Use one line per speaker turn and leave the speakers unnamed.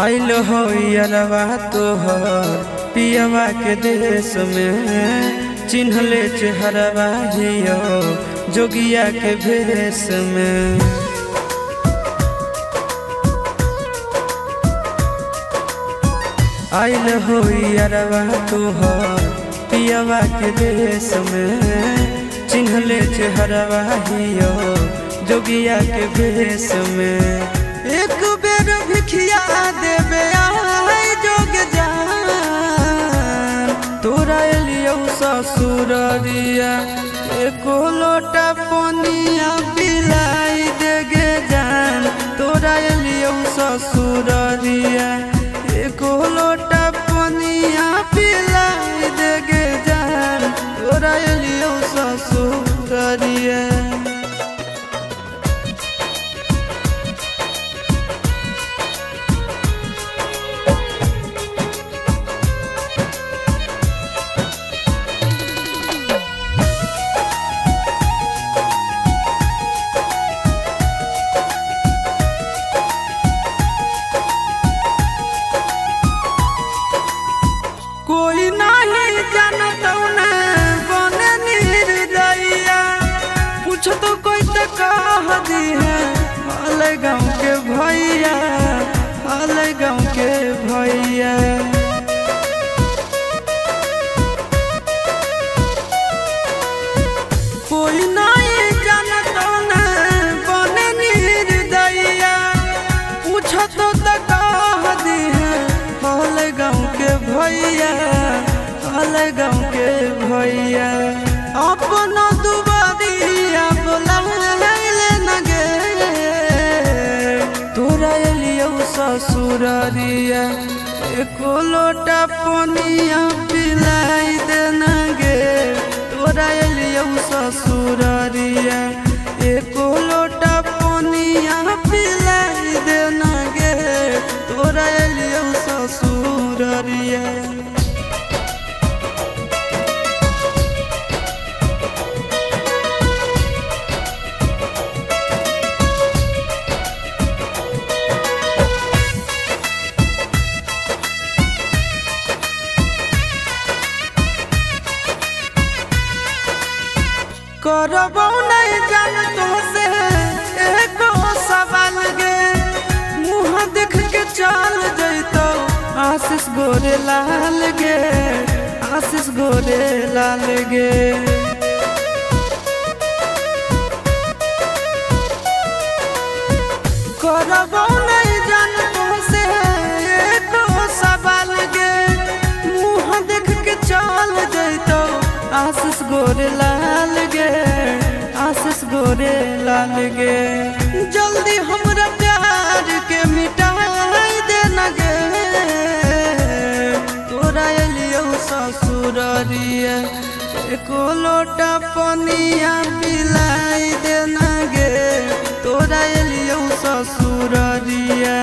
आइल हो यारवा तोहर पियवा के देश में, चिन्हले चेहरवा हियो जोगिया के भेष में। आइल हो यारवा तोहर पियवा के देश में, चिन्हले चेहरवा हियो जोगिया के भेष में। एक बेर भिखिया देवे आए जोग जान, तोरा एलियो ससुररिया एको लोटा पनिया पिलाई देगे जान। तोरा एलियो ससुररिया एको लोटा पनिया पिलाई देगे जान। तोरा एलियो ससुररिया कोई नहीं जानत न बने निर्दयिया, पूछ तो कोई तो कह दी है हाल गाँव के भैया, हाल गाँव के भैया। कोई नहीं जानत न बने निर्दयिया, पूछ तो कह दी है हाल गाँव के भैया, हाल गाँव के भैया। अपना दुबारिया बोला न गे, तोरा एलियो ससुररिया एको लोटा पनिया पिलाई देना गे। तोरा एलियो ससुररिया एको लोटा पनिया पिलाई देना गे। तोरा एलियो ससुररिया करबो नहीं जान तुमसे एको सवाल गे, मुँह देख के चल जैतो आशीष गोरे लाल गे, आशीष गोरे लाल गे। करबो नहीं जान तुमसे एको सवाल गे, मुँह देख के चल जैतो आशीष गोरे लाल गे, आशीष गोरे लाल गे। जल्दी हमरा प्यार के मिटाई देना गे। तोरा एलियो ससुररिया एको लोटा पनिया पिलाई देना गे। तोरा एलियो ससुररिया